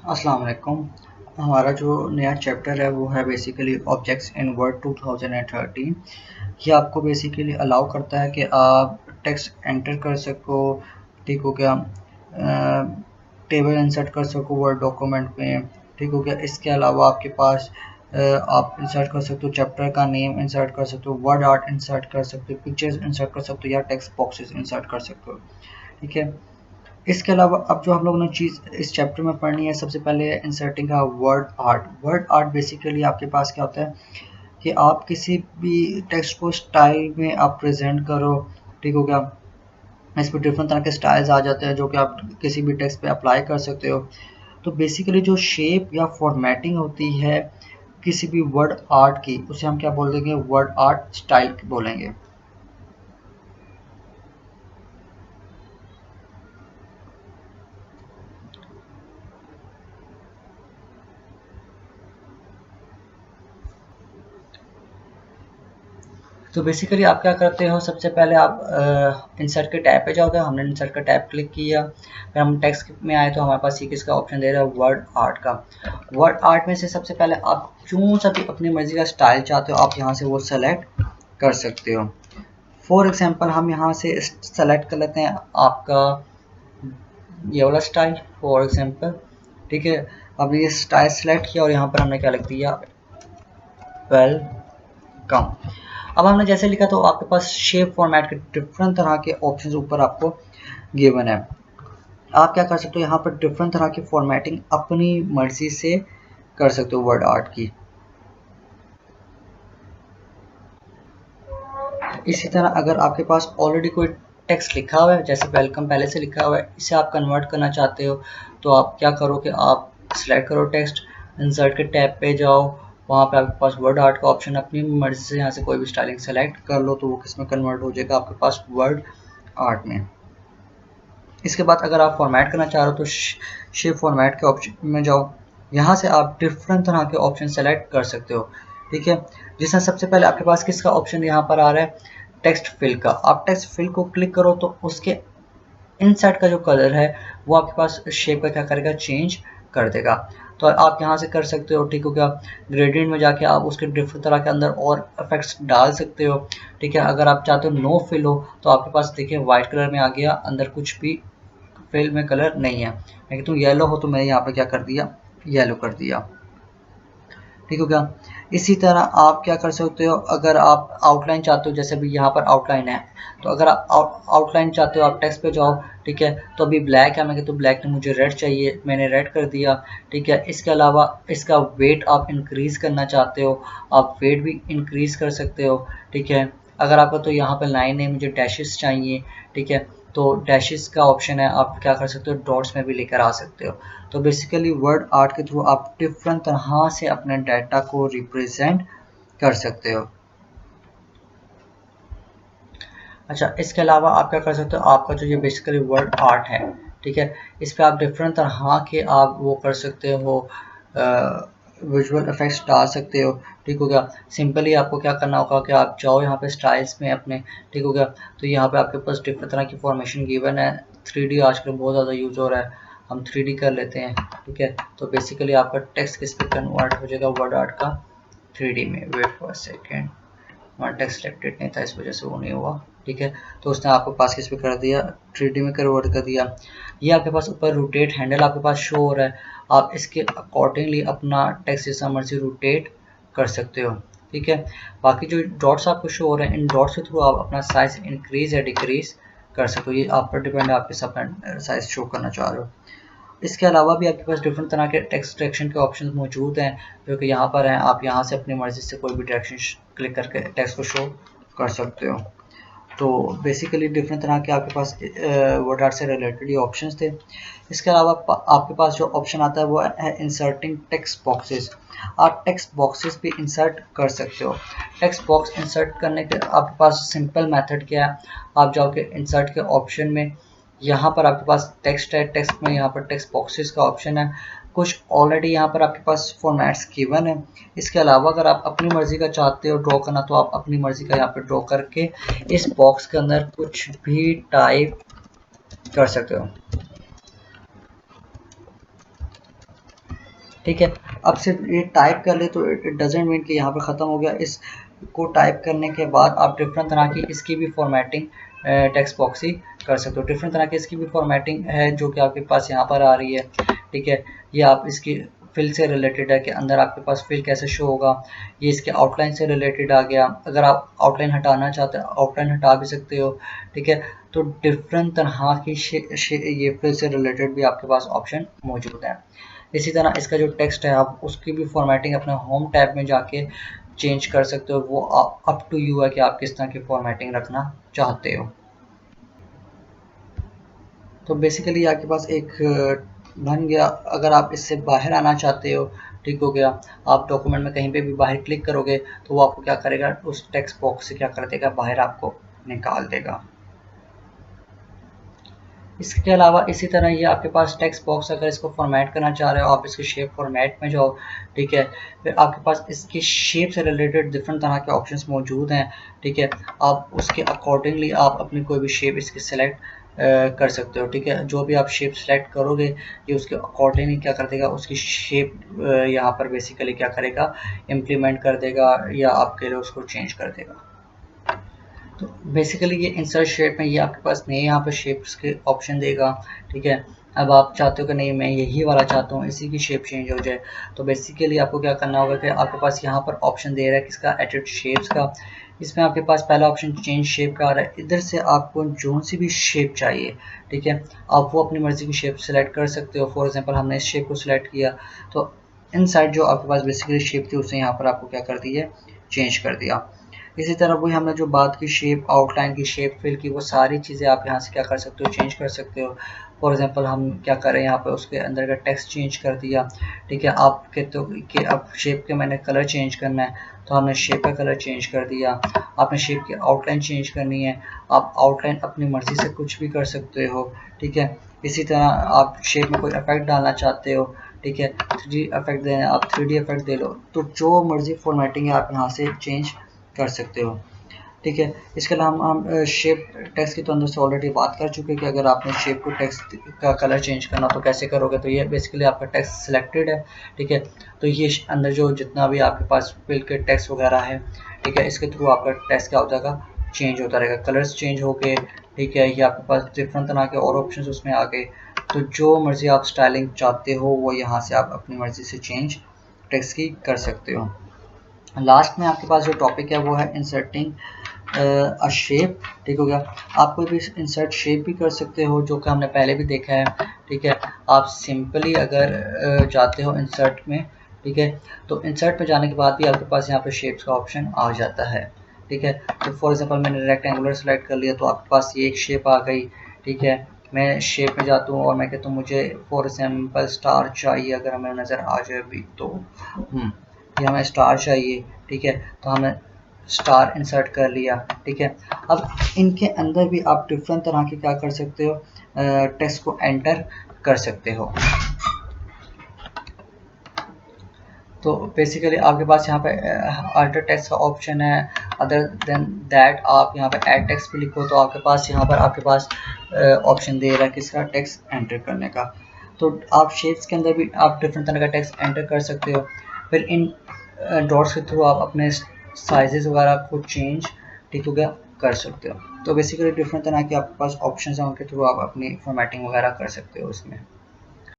अस्सलाम वालेकुम। हमारा जो नया चैप्टर है वो है बेसिकली ऑब्जेक्ट्स इन वर्ड 2013। ये आपको बेसिकली अलाउ करता है कि आप टेक्स्ट एंटर कर सको, ठीक हो गया, टेबल इंसर्ट कर सको वर्ड डॉक्यूमेंट में, ठीक हो गया। इसके अलावा आपके पास आप इंसर्ट कर सकते हो चैप्टर का नेम, इंसर्ट कर सकते हो वर्ड आर्ट, इंसर्ट कर सकते हो पिक्चर्स, इंसर्ट कर सकते हो या टेक्स्ट बॉक्सेस इंसर्ट कर सकते हो, ठीक है। इसके अलावा अब जो हम लोगों ने चीज़ इस चैप्टर में पढ़नी है, सबसे पहले इंसर्टिंग का word art. Word art basically आपके पास क्या होता है कि आप किसी भी टेक्स्ट को स्टाइल में आप प्रेजेंट करो, ठीक हो गया। इस पर डिफरेंट तरह के स्टाइल्स आ जाते हैं जो कि आप किसी भी टेक्स्ट पे अप्लाई कर सकते हो। तो बेसिकली जो शेप या फॉर्मेटिंग होती है किसी भी वर्ड आर्ट की, उसे हम क्या बोल देंगे, वर्ड आर्ट स्टाइल बोलेंगे। तो बेसिकली आप क्या करते हो, सबसे पहले आप इंसर्ट के टैब पे जाओगे। हमने इंसर्ट का टैब क्लिक किया, फिर हम टेक्स्ट में आए तो हमारे पास ये किसका ऑप्शन दे रहा है, वर्ड आर्ट का। वर्ड आर्ट में से सबसे पहले आप जो सा भी अपनी मर्जी का स्टाइल चाहते हो आप यहाँ से वो सेलेक्ट कर सकते हो। फॉर एग्जांपल हम यहाँ से सेलेक्ट कर लेते हैं आपका ये वाला स्टाइल फॉर एग्जांपल, ठीक है। अब ये स्टाइल सेलेक्ट किया और यहाँ पर हमने क्या लिख दिया, वेलकम। अब हमने जैसे लिखा तो आपके पास शेप फॉर्मेट के डिफरेंट तरह के ऑप्शंस ऊपर आपको गिवन है। आप क्या कर सकते हो, यहाँ पर डिफरेंट तरह की फॉर्मेटिंग अपनी मर्जी से कर सकते हो वर्ड आर्ट की। इसी तरह अगर आपके पास ऑलरेडी कोई टेक्स्ट लिखा हुआ है, जैसे वेलकम पहले से लिखा हुआ है, इसे आप कन्वर्ट करना चाहते हो तो आप क्या करो कि आप सिलेक्ट करो टेक्स्ट, इंसर्ट के टैब पे जाओ, वहाँ पे आपके पास वर्ड आर्ट का ऑप्शन, अपनी मर्जी से यहाँ से कोई भी स्टाइलिंग सेलेक्ट कर लो तो वो किस में कन्वर्ट हो जाएगा, आपके पास वर्ड आर्ट में। इसके बाद अगर आप फॉर्मेट करना चाह रहे हो तो शेप फॉर्मेट के ऑप्शन में जाओ, यहाँ से आप डिफरेंट तरह के ऑप्शन सेलेक्ट कर सकते हो, ठीक है। जिसमें सबसे पहले आपके पास किसका ऑप्शन यहाँ पर आ रहा है, टेक्स्ट फिल का। आप टेक्स्ट फिल को क्लिक करो तो उसके इनसाइड का जो कलर है वो आपके पास शेप का क्या करेगा, चेंज कर देगा। तो आप यहाँ से कर सकते हो, ठीक हो गया। ग्रेडियंट में जाके आप उसके डिफरेंट तरह के अंदर और इफेक्ट्स डाल सकते हो, ठीक है। अगर आप चाहते हो नो फिल हो तो आपके पास देखिए व्हाइट कलर में आ गया, अंदर कुछ भी फिल में कलर नहीं है। लेकिन तो येलो हो तो मैंने यहाँ पे क्या कर दिया, येलो कर दिया, ठीक हो गया। इसी तरह आप क्या कर सकते हो, अगर आप आउटलाइन चाहते हो, जैसे अभी यहाँ पर आउटलाइन है, तो अगर आप आउटलाइन चाहते हो आप टेक्स्ट पे जाओ, ठीक है। तो अभी ब्लैक है, मैं तो ब्लैक में मुझे रेड चाहिए, मैंने रेड कर दिया, ठीक है। इसके अलावा इसका वेट आप इंक्रीज़ करना चाहते हो, आप वेट भी इंक्रीज़ कर सकते हो, ठीक है। अगर आपको तो यहाँ पर लाइन है, मुझे डैशेस चाहिए, ठीक है, तो डैशेस का ऑप्शन है, आप क्या कर सकते हो, डॉट्स में भी लेकर आ सकते हो। तो बेसिकली वर्ड आर्ट के थ्रू आप डिफरेंट तरह से अपने डाटा को रिप्रेजेंट कर सकते हो। अच्छा, इसके अलावा आप क्या कर सकते हो, आपका जो ये बेसिकली वर्ड आर्ट है, ठीक है, इस पे आप डिफरेंट तरह के आप वो कर सकते हो, विजुअल इफेक्ट्स डाल सकते हो, ठीक हो गया। सिंपली आपको क्या करना होगा कि आप जाओ यहाँ पे स्टाइल्स में अपने, ठीक हो गया। तो यहाँ पे आपके पास डिफरेंट तरह की फॉर्मेशन गिवन है। 3D आजकल बहुत ज़्यादा यूज हो रहा है, हम 3D कर लेते हैं, ठीक है। तो बेसिकली आपका टेक्स्ट किस पे कन्वर्ट हो जाएगा, वर्ड आर्ट का 3D में। वेट फॉर सेकेंड, हमारा टेक्स्ट सिलेक्टेड नहीं था इस वजह से वो नहीं हुआ, ठीक है। तो उसने आपको पास किस पे कर दिया, 3D में कन्वर्ट कर दिया। ये आपके पास ऊपर रोटेट हैंडल आपके पास शो हो रहा है, आप इसके अकॉर्डिंगली अपना टेक्स्ट जैसा मर्जी रोटेट कर सकते हो, ठीक है। बाकी जो डॉट्स आपको शो हो रहे हैं, इन डॉट्स के थ्रू आप अपना साइज इंक्रीज या डिक्रीज कर सकते हो, ये आप पर डिपेंड है, आप किस अपना साइज शो करना चाह रहे हो। इसके अलावा भी आपके पास डिफरेंट तरह के टेक्स्ट डायरेक्शन के ऑप्शन मौजूद हैं जो कि यहाँ पर हैं। आप यहाँ से अपनी मर्जी से कोई भी डायरेक्शन क्लिक करके टेक्स्ट को शो कर सकते हो। तो बेसिकली डिफरेंट तरह के आपके पास वर्ड आर्ट से रिलेटेड ये ऑप्शंस थे। इसके अलावा आपके पास जो ऑप्शन आता है वो है इंसर्टिंग टेक्स्ट बॉक्सेस। आप टेक्स्ट बॉक्सेस भी इंसर्ट कर सकते हो। टेक्स्ट बॉक्स इंसर्ट करने के आपके पास सिंपल मेथड क्या है, आप जाओ के इंसर्ट के ऑप्शन में, यहाँ पर आपके पास टेक्स्ट है, टेक्स्ट में यहाँ पर टेक्स्ट बॉक्सेस का ऑप्शन है। कुछ ऑलरेडी यहाँ पर आपके पास फॉर्मेट्स गिवन है। इसके अलावा अगर आप अपनी मर्जी का चाहते हो ड्रॉ करना तो आप अपनी मर्जी का यहाँ पे ड्रॉ करके इस बॉक्स के अंदर कुछ भी टाइप कर सकते हो। ठीक है। अब सिर्फ ये टाइप कर ले तो इट डजेंट मीन कि यहाँ पे ख़त्म हो गया। इसको टाइप करने के बाद आप डिफरेंट तरह की इसकी भी फॉर्मेटिंग टेक्स्ट बॉक्स ही कर सकते हो। डिफरेंट तरह की इसकी भी फॉर्मेटिंग है जो कि आपके पास यहाँ पर आ रही है। ठीक है, ये आप इसकी फिल से रिलेटेड है कि अंदर आपके पास फिल कैसे शो होगा। ये इसके आउटलाइन से रिलेटेड आ गया। अगर आप आउटलाइन हटाना चाहते हो आउटलाइन हटा भी सकते हो। ठीक है, तो डिफरेंट तरह की ये फिल से रिलेटेड भी आपके पास ऑप्शन मौजूद है। इसी तरह इसका जो टेक्स्ट है आप उसकी भी फॉर्मेटिंग अपने होम टैब में जाके चेंज कर सकते हो। वो अप टू यू है कि आप किस तरह की फॉर्मेटिंग रखना चाहते हो। तो बेसिकली आपके पास एक बन गया। अगर आप इससे बाहर आना चाहते हो, ठीक हो गया, आप डॉक्यूमेंट में कहीं पे भी बाहर क्लिक करोगे तो वो आपको क्या करेगा, उस टेक्स्ट बॉक्स से क्या कर देगा, बाहर आपको निकाल देगा। इसके अलावा इसी तरह ये आपके पास टेक्स्ट बॉक्स अगर इसको फॉर्मेट करना चाह रहे हो आप इसके शेप फॉर्मेट में जाओ। ठीक है, फिर आपके पास इसकी शेप से रिलेटेड डिफरेंट तरह के ऑप्शंस मौजूद हैं। ठीक है, आप उसके अकॉर्डिंगली आप अपनी कोई भी शेप इसकी सेलेक्ट कर सकते हो। ठीक है, जो भी आप शेप सेलेक्ट करोगे ये उसके अकॉर्डिंगली क्या कर देगा, उसकी शेप यहाँ पर बेसिकली क्या करेगा, इम्प्लीमेंट कर देगा या आपके लिए उसको चेंज कर देगा। तो बेसिकली ये इंसर्ट शेप में ये आपके पास नए यहाँ पे शेप्स के ऑप्शन देगा। ठीक है, अब आप चाहते हो कि नहीं मैं यही वाला चाहता हूँ, इसी की शेप चेंज हो जाए, तो बेसिकली आपको क्या करना होगा कि आपके पास यहाँ पर ऑप्शन दे रहा है किसका, एडिट शेप्स का। इसमें आपके पास पहला ऑप्शन चेंज शेप का आ रहा है। इधर से आपको जो सी भी शेप चाहिए, ठीक है, आप वो अपनी मर्ज़ी की शेप सेलेक्ट कर सकते हो। फॉर एग्जांपल हमने इस शेप को सिलेक्ट किया तो इनसाइड जो आपके पास बेसिकली शेप थी उसे यहाँ पर आपको क्या कर दिया, चेंज कर दिया। इसी तरह वही हमने जो बात की शेप आउटलाइन की, शेप फिल की, वो सारी चीज़ें आप यहाँ से क्या कर सकते हो, चेंज कर सकते हो। फॉर एग्जांपल हम क्या करें, यहाँ पे उसके अंदर का टेक्स्ट चेंज कर दिया। ठीक है, आप कहते हो कि अब शेप के मैंने कलर चेंज करना है तो हमने शेप का कलर चेंज कर दिया। आपने शेप की आउटलाइन चेंज करनी है, आप आउटलाइन अपनी मर्ज़ी से कुछ भी कर सकते हो। ठीक है, इसी तरह आप शेप में कोई इफेक्ट डालना चाहते हो, ठीक है, 3D इफेक्ट देना, आप 3D इफेक्ट दे लो, तो जो मर्ज़ी फॉर्मेटिंग है आप यहाँ से चेंज कर सकते हो। ठीक है, इसके अलावा हम शेप टेक्स्ट की तो अंदर से ऑलरेडी बात कर चुके हैं कि अगर आपने शेप को टेक्स्ट का कलर चेंज करना तो कैसे करोगे। तो ये बेसिकली आपका टेक्स्ट सिलेक्टेड है। ठीक है, तो ये अंदर जो जितना भी आपके पास फिल के टेक्स्ट वगैरह है, ठीक है, इसके थ्रू आपका टेक्स्ट क्या होता है, चेंज होता रहेगा, कलर्स चेंज हो गए। ठीक है, ये आपके पास डिफरेंट तरह के और ऑप्शन उसमें आ गए। तो जो मर्ज़ी आप स्टाइलिंग चाहते हो वो यहाँ से आप अपनी मर्ज़ी से चेंज टेक्स्ट की कर सकते हो। लास्ट में आपके पास जो टॉपिक है वो है इंसर्टिंग अ शेप। ठीक हो गया, आप कोई भी इंसर्ट शेप भी कर सकते हो जो कि हमने पहले भी देखा है। ठीक है, आप सिंपली अगर जाते हो इंसर्ट में, ठीक है, तो इंसर्ट में जाने के बाद भी आपके पास यहाँ पे शेप्स का ऑप्शन आ जाता है। ठीक है, तो फॉर एग्जांपल मैंने रेक्टेंगुलर सेलेक्ट कर लिया तो आपके पास ये एक शेप आ गई। ठीक है, मैं शेप में जाता हूँ और मैं कहता हूँ मुझे फॉर एग्जांपल स्टार चाहिए, अगर हमें नज़र आ जाए अभी तो ये हमें स्टार चाहिए। ठीक है, तो हमें स्टार इंसर्ट कर लिया। ठीक है, अब इनके अंदर भी आप डिफरेंट तरह के क्या कर सकते हो, टेक्स्ट को एंटर कर सकते हो। तो बेसिकली आपके पास यहाँ पे अल्टर टेक्स्ट का ऑप्शन है। अदर देन दैट आप यहाँ पे ऐड टेक्स्ट भी लिखो तो आपके पास यहाँ पर आपके पास ऑप्शन दे रहा है किसका, टेक्स्ट एंटर करने का। तो आप शेप्स के अंदर भी आप डिफरेंट तरह का टेक्स्ट एंटर कर सकते हो। फिर इन डॉट्स के थ्रू आप अपने साइजेस वगैरह को चेंज, ठीक हो गया, कर सकते हो। तो बेसिकली डिफरेंट तरह के आपके पास ऑप्शन हैं, उनके थ्रू आप अपनी फॉर्मेटिंग वगैरह कर सकते हो इसमें।